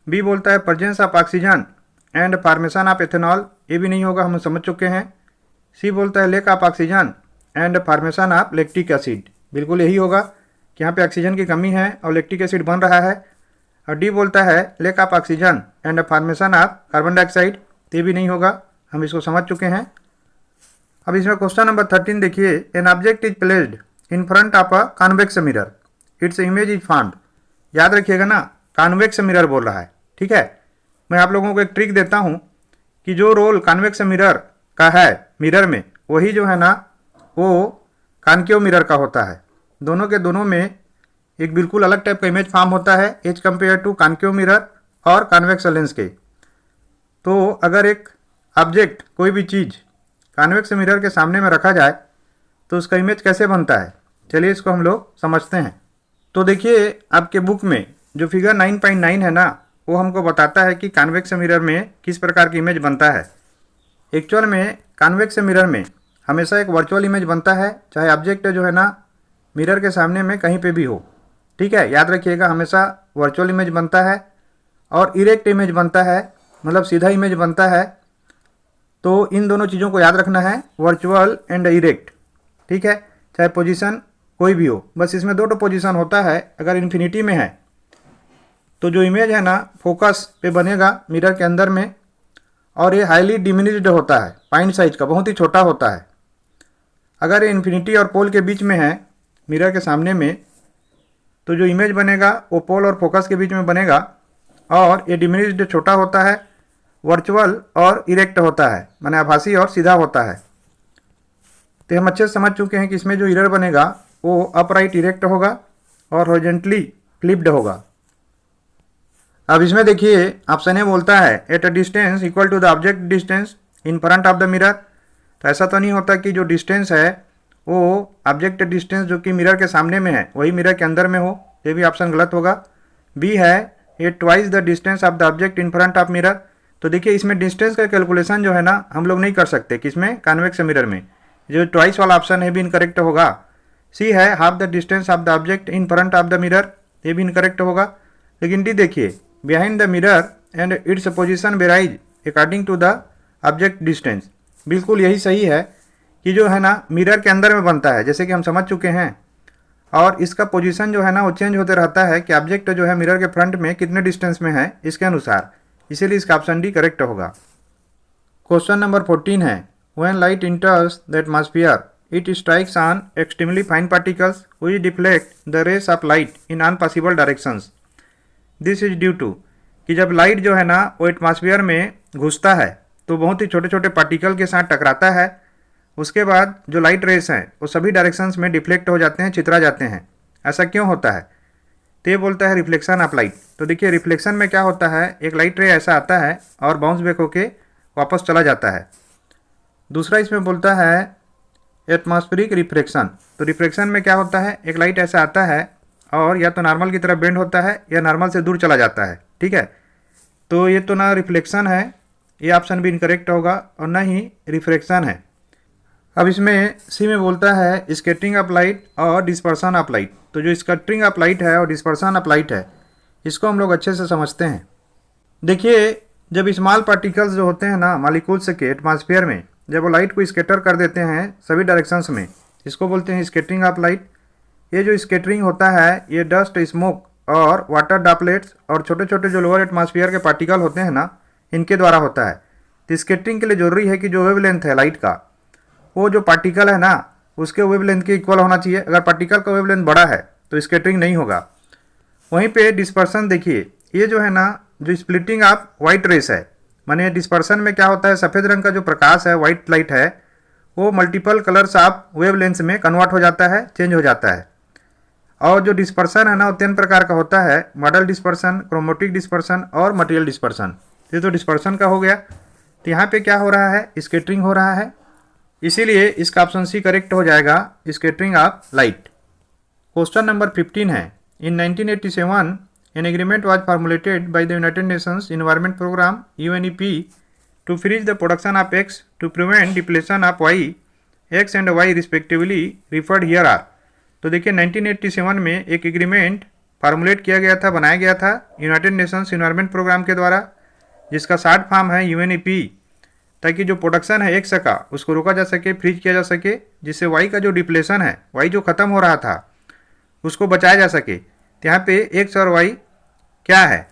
बी बोलता है presence of oxygen and formation of ethanol, ये भी नहीं होगा, हम समझ चुके हैं। सी बोलता है lake of oxygen and formation of lactic acid, बिल्कुल यही होगा कि यहाँ पे ऑक्सीजन की कमी है और लैक्टिक एसिड बन रहा है। और डी बोलता है lake of oxygen and formation of carbon dioxide, ये भी नहीं होगा, हम इसको समझ चुके हैं। अब इसमें क्वेश्चन नंबर 13 देखिए, an object is placed in front of a convex mirror, its image is found. याद रखिएगा ना, कॉन्वेक्स मिरर बोल रहा है। ठीक है, मैं आप लोगों को एक ट्रिक देता हूँ कि जो रोल कॉन्वेक्स मिरर का है मिरर में, वही जो है ना वो कॉन्केव मिरर का होता है। दोनों के दोनों में एक बिल्कुल अलग टाइप का इमेज फॉर्म होता है as compare to concave mirror और कॉन्वेक्स लेंस के। तो अगर एक ऑब्जेक्ट कोई भी चीज़ कॉन्वेक्स मिरर के सामने में रखा जाए तो उसका इमेज कैसे बनता है, चलिए इसको हम लोग समझते हैं। तो देखिए आपके बुक में जो फिगर 9.9 है ना वो हमको बताता है कि कॉन्वेक्स मिरर में किस प्रकार की इमेज बनता है। एक्चुअल में कॉन्वेक्स मिरर में हमेशा एक वर्चुअल इमेज बनता है, चाहे ऑब्जेक्ट जो है ना मिरर के सामने में कहीं पे भी हो। ठीक है, याद रखिएगा हमेशा वर्चुअल इमेज बनता है और इरेक्ट इमेज बनता है, मतलब सीधा इमेज बनता है। तो इन दोनों चीज़ों को याद रखना है, वर्चुअल एंड इरेक्ट। ठीक है, चाहे पोजीशन कोई भी हो, बस इसमें 2 पोजीशन होता है। अगर इन्फिनिटी में है तो जो इमेज है ना फोकस पे बनेगा मिरर के अंदर में, और ये हाईली डिमिनिश्ड होता है, पॉइंट साइज का बहुत ही छोटा होता है। अगर ये इन्फिनिटी और पोल के बीच में है, मिरर के सामने में, तो जो इमेज बनेगा वो पोल और फोकस के बीच में बनेगा, और ये डिमिनिश्ड छोटा होता है, वर्चुअल और इरेक्ट होता है, माने आभासी और सीधा होता है। तो हम अच्छे से समझ चुके हैं कि इसमें जो मिरर बनेगा वो अपराइट इरेक्ट होगा और हॉरिजॉन्टली फ्लिप्ड होगा। अब इसमें देखिए ऑप्शन ए बोलता है at a distance equal to the object distance in front of the mirror. तो ऐसा तो नहीं होता कि जो डिस्टेंस है वो ऑब्जेक्ट डिस्टेंस जो कि मिरर के सामने में है वही मिरर के अंदर में हो, ये भी ऑप्शन गलत होगा। बी है ये twice the distance of the object in front of mirror. तो देखिए इसमें डिस्टेंस का कैलकुलेशन जो है ना हम लोग नहीं कर सकते, किसमें, कॉन्वेक्स मिरर में। जो ट्वाइस वाला ऑप्शन है भी इनकरेक्ट होगा। सी है half the distance of the object in front of the mirror, ये भी इनकरेक्ट होगा। लेकिन डी देखिए behind the mirror and its position varies according to the object distance, बिल्कुल यही सही है कि जो है ना मिरर के अंदर में बनता है, जैसे कि हम समझ चुके हैं, और इसका पोजीशन जो है ना वो चेंज होते रहता है कि ऑब्जेक्ट जो है मिरर के फ्रंट में कितने डिस्टेंस में है इसके अनुसार, इसीलिए इसका ऑप्शन डी करेक्ट होगा। क्वेश्चन नंबर 14 है when light enters the atmosphere it strikes on extremely fine particles which deflect the rays of light in all possible directions. This is due to कि जब लाइट जो है ना वो एटमॉस्फेयर में घुसता है तो बहुत ही छोटे छोटे पार्टिकल के साथ टकराता है, उसके बाद जो लाइट रेस हैं वो सभी डायरेक्शंस में डिफ्लेक्ट हो जाते हैं, छितरा जाते हैं। ऐसा क्यों होता है? तो ये बोलता है रिफ्लेक्शन ऑफ लाइट। तो देखिए रिफ्लेक्शन में क्या होता है, एक लाइट रे ऐसा आता है और बाउंस बैक होके वापस चला जाता है। दूसरा इसमें बोलता है एटमॉस्फेरिक रिफ्लेक्शन। तो रिफ्लेक्शन में क्या होता है, एक लाइट ऐसा आता है और या तो नॉर्मल की तरफ बेंड होता है या नॉर्मल से दूर चला जाता है, ठीक है। तो ये तो ना रिफ्लेक्शन है, ये ऑप्शन भी इनकरेक्ट होगा, और ना ही रिफ्रैक्शन है। अब इसमें सी में बोलता है स्कैटरिंग ऑफ लाइट और डिस्पर्सन ऑफ लाइट। तो जो स्कैटरिंग ऑफ लाइट है और डिस्पर्सन ऑफ लाइट है इसको हम लोग अच्छे से समझते हैं। देखिए जब स्मॉल पार्टिकल्स जो होते हैं ना मॉलिक्यूल्स के एटमॉस्फेयर में, जब वो लाइट को स्कैटर कर देते हैं सभी डायरेक्शंस में, इसको बोलते हैं स्कैटरिंग ऑफ लाइट। ये जो स्कैटरिंग होता है ये डस्ट, स्मोक और वाटर ड्रॉपलेट्स और छोटे छोटे जो लोअर एटमॉस्फेयर के पार्टिकल होते हैं ना इनके द्वारा होता है। तो स्कैटरिंग के लिए जरूरी है कि जो वेवलेंथ है लाइट का, वो जो पार्टिकल है ना उसके वेवलेंथ के इक्वल होना चाहिए। अगर पार्टिकल का वेवलेंथ बड़ा है तो स्कैटरिंग नहीं होगा। वहीं पे डिस्पर्सन देखिए, ये जो है ना जो स्प्लिटिंग ऑफ वाइट रेस है, माने डिस्पर्सन में क्या होता है, सफ़ेद रंग का जो प्रकाश है, वाइट लाइट है, वो मल्टीपल कलर्स ऑफ वेवलेंथ में कन्वर्ट हो जाता है, चेंज हो जाता है। और जो डिस्पर्सन है ना वो 3 प्रकार का होता है, मॉडल डिस्पर्सन, क्रोमेटिक डिस्पर्सन और मटेरियल डिस्पर्सन। ये तो डिस्पर्सन का हो गया। तो यहाँ पे क्या हो रहा है, स्कैटरिंग हो रहा है, इसीलिए इसका ऑप्शन सी करेक्ट हो जाएगा, scattering of light. Question number 15 है in 1987 an agreement was formulated by the United Nations environment programme UNEP to freeze the production of X to prevent depletion of Y, X and Y respectively referred here are. तो देखिए 1987 में एक agreement formulate किया गया था, बनाया गया था यूनाइटेड नेशंस एनवायरनमेंट प्रोग्राम के द्वारा, जिसका शॉर्ट फॉर्म है UNEP, ताकि जो प्रोडक्शन है एक्स का उसको रोका जा सके, फ्रीज किया जा सके, जिससे वाई का जो डिप्लेशन है, वाई जो ख़त्म हो रहा था उसको बचाया जा सके। तो यहाँ पे एक्स और वाई क्या है,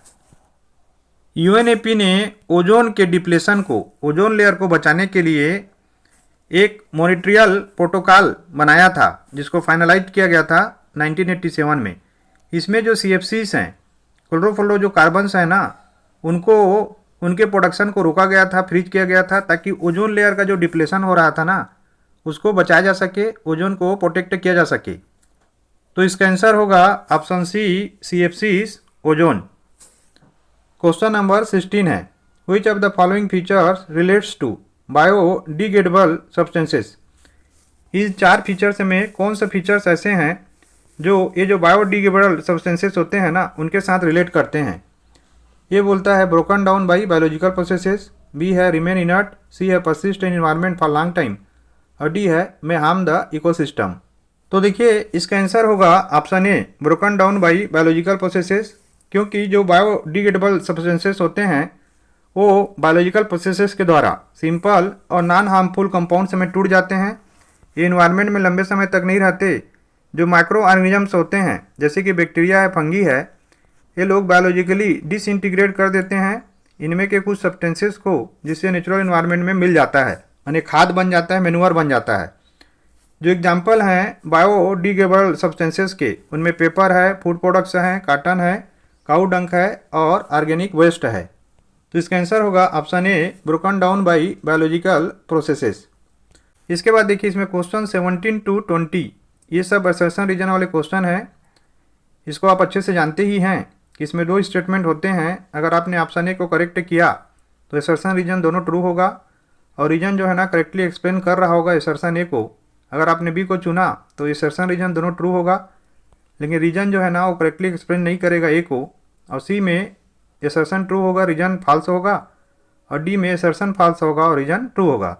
UNEP ने ओजोन के डिप्लेशन को, ओजोन लेयर को बचाने के लिए एक मॉनिट्रियल प्रोटोकॉल बनाया था जिसको फाइनलाइज किया गया था 1987 में। इसमें जो CFCs हैं, क्लोरोफ्लोरो जो कार्बन्स हैं ना, उनको उनके प्रोडक्शन को रोका गया था, फ्रीज किया गया था, ताकि ओजोन लेयर का जो डिप्लेशन हो रहा था ना उसको बचाया जा सके, ओजोन को प्रोटेक्ट किया जा सके। तो इसका आंसर होगा option C, CFCs, ozone. Question number 16 है which of the following features relates to biodegradable substances. इस 4 फीचर्स में कौन से फीचर्स ऐसे हैं जो ये जो बायोडिग्रेडेबल सब्सटेंसेस होते हैं ना उनके साथ रिलेट करते हैं। ये बोलता है broken down by biological processes, B है रिमेन इनर्ट, सी है persist in environment for long time, और डी है मे हार्म द इकोसिस्टम। तो देखिए इसका आंसर होगा option A, broken down by biological processes, क्योंकि जो बायोडिग्रेडेबल सब्सटेंसेस होते हैं वो बायोलॉजिकल प्रोसेसेस के द्वारा सिंपल और नॉन हार्मफुल कंपाउंड्स में टूट जाते हैं। ये इन्वायरमेंट में लंबे समय तक नहीं रहते। जो माइक्रो ऑर्गेनिजम्स होते हैं जैसे कि बैक्टीरिया है, फंगी है, ये लोग बायोलॉजिकली डिसइंटीग्रेट कर देते हैं इनमें के कुछ सब्सटेंसेस को जिससे नेचुरल इन्वायरमेंट में मिल जाता है, यानी खाद बन जाता है, मैन्योर बन जाता है। जो एग्जाम्पल हैं बायोडिग्रेडेबल सब्सटेंसेस के, उनमें पेपर है, फूड प्रोडक्ट्स हैं, काटन है, काऊ डंक है और ऑर्गेनिक वेस्ट है। तो इसका आंसर होगा option A, broken down by biological processes. इसके बाद देखिए इसमें क्वेश्चन 17 to 20 ये सब असर्शन रीजन वाले क्वेश्चन है। इसको आप अच्छे से जानते ही हैं कि इसमें दो स्टेटमेंट होते हैं। अगर आपने ऑप्शन ए को करेक्ट किया तो असर्शन रीजन दोनों ट्रू होगा और रीजन जो है ना करेक्टली एक्सप्लेन कर रहा होगा असर्शन ए को। अगर आपने बी को चुना तो असर्शन रीजन दोनों ट्रू होगा, लेकिन रीजन जो है ना वो करेक्टली एक्सप्लेन नहीं करेगा ए को। और सी में असर्शन ट्रू होगा, रीजन फॉल्स होगा, और डी में असर्शन फॉल्स होगा और रीजन ट्रू होगा।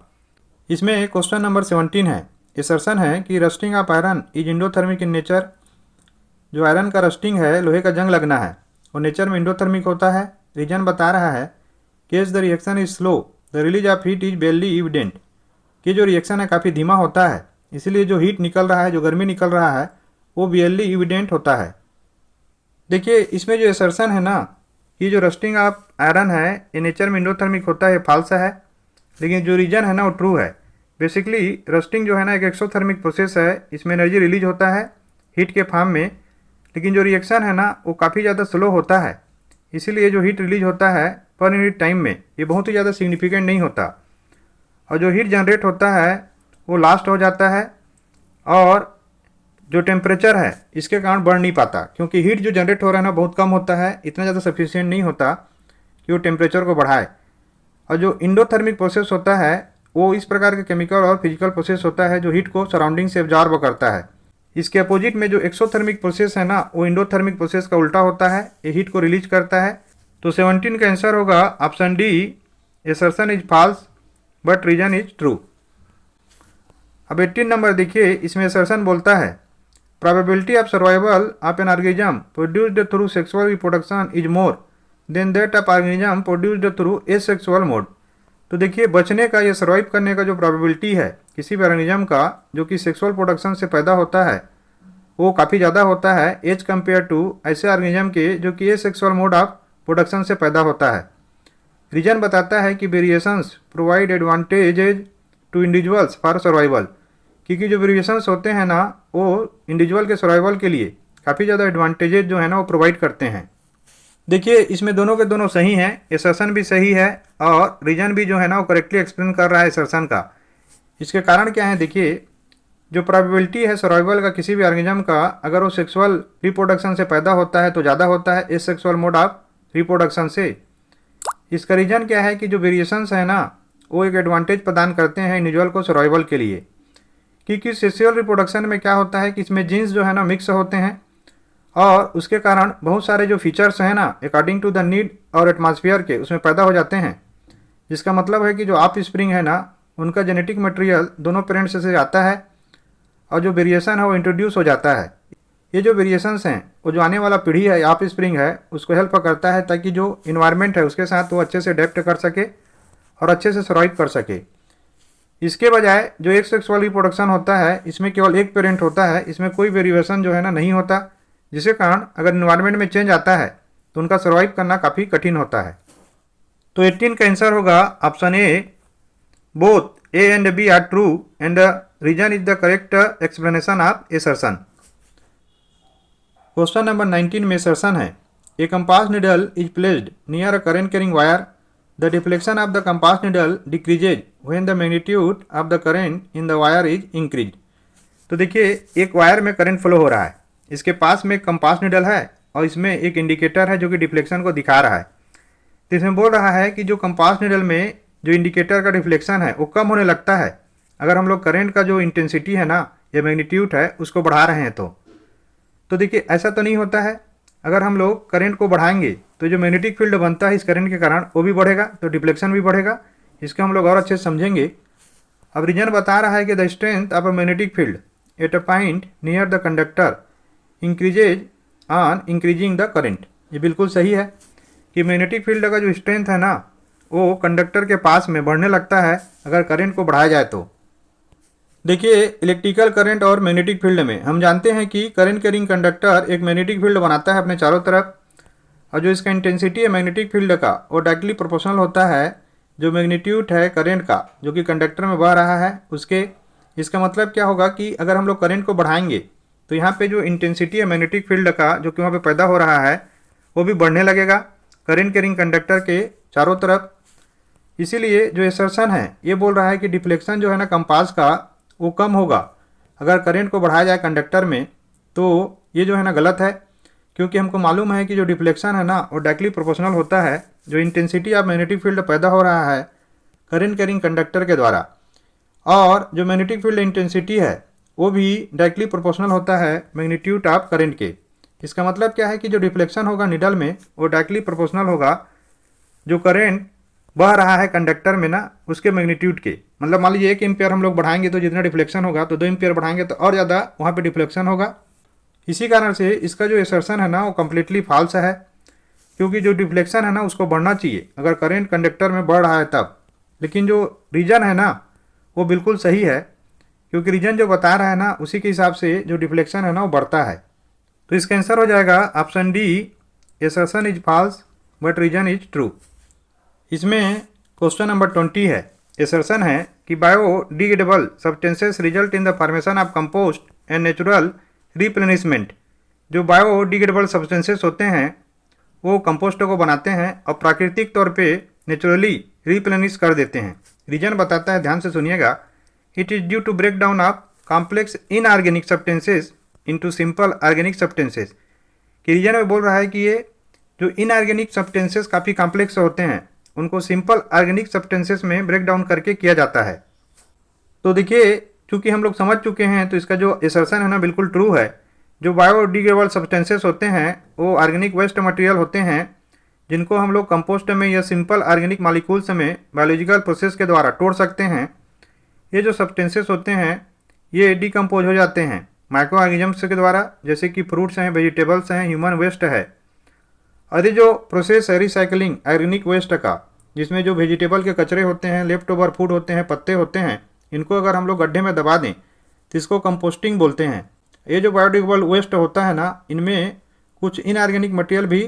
इसमें क्वेश्चन नंबर 17 है। असर्शन है कि rusting of iron is endothermic in nature. जो आयरन का रस्टिंग है, लोहे का जंग लगना है, वो नेचर में इंडोथर्मिक होता है। रीजन बता रहा है case the reaction is slow, the release of heat is barely evident. कि जो रिएक्शन है काफ़ी धीमा होता है, इसलिए जो हीट निकल रहा है, जो गर्मी निकल रहा है, वो बेरली इविडेंट होता है। देखिए इसमें जो असर्शन है ना, ये जो रस्टिंग ऑफ आयरन है ये नेचर में इंडोथर्मिक होता है, फॉल्स है। लेकिन जो रीजन है ना वो ट्रू है। बेसिकली रस्टिंग जो है ना एक एक्सोथर्मिक प्रोसेस है, इसमें एनर्जी रिलीज होता है हीट के फॉर्म में, लेकिन जो रिएक्शन है ना वो काफ़ी ज़्यादा स्लो होता है। इसीलिए जो हीट रिलीज होता है पर यूनिट टाइम में ये बहुत ही ज़्यादा सिग्निफिकेंट नहीं होता, और जो हीट जनरेट होता है वो लास्ट हो जाता है, और जो टेम्परेचर है इसके कारण बढ़ नहीं पाता, क्योंकि हीट जो जनरेट हो रहा है ना बहुत कम होता है, इतना ज़्यादा सफिशिएंट नहीं होता कि वो टेम्परेचर को बढ़ाए। और जो इंडोथर्मिक प्रोसेस होता है वो इस प्रकार के केमिकल और फिजिकल प्रोसेस होता है जो हीट को सराउंडिंग से एब्जॉर्ब करता है। इसके अपोजिट में जो एक्सोथर्मिक प्रोसेस है ना वो इंडोथर्मिक प्रोसेस का उल्टा होता है, ये हीट को रिलीज करता है। तो 17 का आंसर होगा option D, assertion is false but reason is true. अब 18 नंबर देखिए, इसमें असर्शन बोलता है probability of survival of an organism produced through sexual reproduction is more than that of organism produced through asexual mode. तो देखिए बचने का या सर्वाइव करने का जो प्रोबेबिलिटी है किसी भी ऑर्गेनिज्म का जो कि सेक्सुअल प्रोडक्शन से पैदा होता है वो काफ़ी ज़्यादा होता है एज कम्पेयर टू ऐसे ऑर्गेनिज्म के जो कि एसेक्सुअल मोड ऑफ प्रोडक्शन से पैदा होता है। रीजन बताता है कि variations provide advantages to individuals for survival, क्योंकि जो वेरिएशंस होते हैं ना वो इंडिविजुअल के सर्वाइवल के लिए काफ़ी ज़्यादा एडवांटेजेज जो है ना वो प्रोवाइड करते हैं। देखिए इसमें दोनों के दोनों सही हैं, असर्शन भी सही है और रीजन भी जो है ना वो करेक्टली एक्सप्लेन कर रहा है असर्शन का। इसके कारण क्या है, देखिए जो प्रोबेबिलिटी है सर्वाइवल का किसी भी ऑर्गेनिज्म का, अगर वो सेक्सुअल रिप्रोडक्शन से पैदा होता है तो ज़्यादा होता है एसेक्सुअल मोड ऑफ रिप्रोडक्शन से। इसका रीजन क्या है कि जो वेरिएशंस है ना वो एक एडवांटेज प्रदान करते हैं इंडिविजुअल को सर्वाइवल के लिए, क्योंकि सेक्सुअल रिप्रोडक्शन में क्या होता है कि इसमें जीन्स जो है ना मिक्स होते हैं, और उसके कारण बहुत सारे जो फीचर्स हैं ना अकॉर्डिंग टू द नीड और एटमॉस्फेयर के उसमें पैदा हो जाते हैं। जिसका मतलब है कि जो ऑफ स्प्रिंग है ना उनका जेनेटिक मटेरियल दोनों पेरेंट्स से आता है, और जो वेरिएशन है वो इंट्रोड्यूस हो जाता है। ये जो वेरिएशंस हैं वो जो आने वाला पीढ़ी है ऑफ स्प्रिंग है उसको हेल्प करता है, ताकि जो इन्वायरमेंट है उसके साथ वो अच्छे से अडेप्ट कर सके और अच्छे से सर्वाइव कर सके। इसके बजाय जो एक सेक्सुअल रिप्रोडक्शन होता है इसमें केवल एक पेरेंट होता है, इसमें कोई वेरिएशन जो है ना नहीं होता, जिसके कारण अगर इन्वायरमेंट में चेंज आता है तो उनका सर्वाइव करना काफ़ी कठिन होता है। तो 18 का आंसर होगा option A, both A and B are true and the reason is the correct explanation of assertion. Question number 19 में असर्शन है a compass needle is placed near a current carrying wire, the deflection of the compass needle decreases when the magnitude of the current in the wire is increase. तो देखिए एक wire में current flow हो रहा है, इसके पास में एक कंपास नीडल है और इसमें एक इंडिकेटर है जो कि डिफ्लेक्शन को दिखा रहा है। तो इसमें बोल रहा है कि जो कंपास नीडल में जो इंडिकेटर का डिफ्लेक्शन है वो कम होने लगता है अगर हम लोग करंट का जो इंटेंसिटी है ना या मैग्नीट्यूड है उसको बढ़ा रहे हैं तो देखिए ऐसा तो नहीं होता है। अगर हम लोग करंट को बढ़ाएंगे तो जो मैग्नेटिक फील्ड बनता है इस करंट के कारण वो भी बढ़ेगा, तो डिफ्लेक्शन भी बढ़ेगा। इसको हम लोग और अच्छे से समझेंगे। अब रीजन बता रहा है कि the strength of a magnetic field at a point near the conductor increases on increasing the current. ये बिल्कुल सही है कि मैग्नेटिक फील्ड का जो स्ट्रेंथ है ना वो कंडक्टर के पास में बढ़ने लगता है अगर करंट को बढ़ाया जाए तो। देखिए इलेक्ट्रिकल करंट और मैग्नेटिक फील्ड में हम जानते हैं कि करंट कैरिंग कंडक्टर एक मैग्नेटिक फील्ड बनाता है अपने चारों तरफ, और जो इसका इंटेंसिटी है मैग्नेटिक फील्ड का वो डायरेक्टली प्रोपोर्शनल होता है जो मैग्नीट्यूड है करंट का जो कि कंडक्टर में बह रहा है उसके। इसका मतलब क्या होगा कि अगर हम लोग करंट को बढ़ाएंगे तो यहाँ पे जो इंटेंसिटी है मैग्नेटिक फील्ड का जो कि वहाँ पे पैदा हो रहा है वो भी बढ़ने लगेगा करंट कैरिंग कंडक्टर के चारों तरफ। इसीलिए जो असर्शन है ये बोल रहा है कि डिफ्लेक्शन जो है ना कंपास का वो कम होगा अगर करंट को बढ़ाया जाए कंडक्टर में। तो ये जो है ना गलत है, क्योंकि हमको मालूम है कि जो डिफ्लेक्शन है ना वो डायरेक्टली प्रोपोर्शनल होता है जो इंटेंसिटी ऑफ मैग्नेटिक फील्ड पैदा हो रहा है करंट कैरिंग कंडक्टर के द्वारा, और जो मैग्नेटिक फील्ड इंटेंसिटी है वो भी डायरेक्टली प्रोपोर्शनल होता है मैग्नीट्यूड ऑफ करंट के। इसका मतलब क्या है कि जो डिफ्लेक्शन होगा निडल में वो डायरेक्टली प्रोपोर्शनल होगा जो करंट बह रहा है कंडक्टर में ना उसके मैग्नीट्यूड के। मतलब मान लीजिए 1 एम्पियर हम लोग बढ़ाएंगे तो जितना डिफ्लेक्शन होगा, तो 2 एम्पियर बढ़ाएंगे तो और ज़्यादा वहाँ पे डिफ्लेक्शन होगा। इसी कारण से इसका जो असर्शन है ना वो कम्प्लीटली फॉल्स है, क्योंकि जो डिफ्लेक्शन है ना उसको बढ़ना चाहिए अगर करंट कंडक्टर में बढ़ रहा है तब। लेकिन जो रीजन है ना वो बिल्कुल सही है, क्योंकि रीजन जो बता रहा है ना उसी के हिसाब से जो डिफ्लेक्शन है ना वो बढ़ता है। तो इसका आंसर हो जाएगा option D, assertion is false but reason is true. इसमें क्वेश्चन नंबर 20 है। असर्शन है कि biodegradable substances result in the formation of compost and natural replenishment. जो बायोडिग्रेडेबल सब्सटेंसेस होते हैं वो कंपोस्ट को बनाते हैं और प्राकृतिक तौर पे नेचुरली रिप्लेनिश कर देते हैं। रीजन बताता है, ध्यान से सुनिएगा, it is due to break down of complex inorganic substances into simple organic substances. कि रीजन में बोल रहा है कि ये जो इनऑर्गेनिक सब्सटेंसेस काफ़ी कॉम्प्लेक्स होते हैं उनको सिंपल ऑर्गेनिक सब्सटेंसेस में ब्रेक डाउन करके किया जाता है। तो देखिए, चूँकि हम लोग समझ चुके हैं तो इसका जो असर्शन है ना बिल्कुल ट्रू है। जो बायोडिग्रेडेबल सब्सटेंसेस होते हैं वो ऑर्गेनिक वेस्ट मटेरियल होते हैं जिनको हम लोग कंपोस्ट में या सिंपल ऑर्गेनिक मॉलिक्यूल्स में बायोलॉजिकल प्रोसेस के द्वारा तोड़ सकते हैं। ये जो सब्सटेंसेस होते हैं ये डिकम्पोज हो जाते हैं माइक्रो ऑर्गेनिजम्स के द्वारा, जैसे कि फ्रूट्स हैं, वेजिटेबल्स हैं, ह्यूमन वेस्ट है। और ये जो प्रोसेस है रिसाइकलिंग ऑर्गेनिक वेस्ट का, जिसमें जो वेजिटेबल के कचरे होते हैं, लेफ्ट ओवर फूड होते हैं, पत्ते होते हैं, इनको अगर हम लोग गड्ढे में दबा दें तो इसको कंपोस्टिंग बोलते हैं। ये जो बायोडिग्रेडेबल वेस्ट होता है ना इनमें कुछ इनऑर्गेनिक मटेरियल भी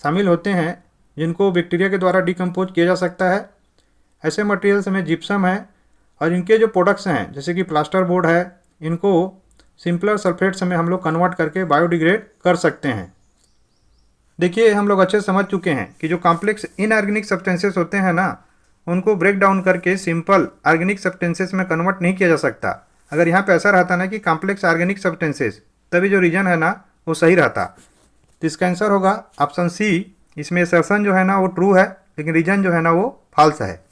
शामिल होते हैं जिनको बैक्टीरिया के द्वारा डिकम्पोज किया जा सकता है। ऐसे मटेरियल्स में जिप्सम है और इनके जो प्रोडक्ट्स हैं जैसे कि प्लास्टर बोर्ड है, इनको सिंपलर सल्फेट्स में हम लोग कन्वर्ट करके बायोडिग्रेड कर सकते हैं। देखिए, हम लोग अच्छे समझ चुके हैं कि जो कॉम्प्लेक्स इनऑर्गेनिक सब्सटेंसेस होते हैं ना उनको ब्रेक डाउन करके सिंपल ऑर्गेनिक सब्सटेंसेस में कन्वर्ट नहीं किया जा सकता। अगर यहाँ पे ऐसा रहता ना कि कॉम्प्लेक्स ऑर्गेनिक सब्सटेंसेस, तभी जो रीजन है ना वो सही रहता। तो इसका आंसर होगा ऑप्शन सी। इसमें असर्शन जो है ना वो ट्रू है लेकिन रीजन जो है ना वो फॉल्स है।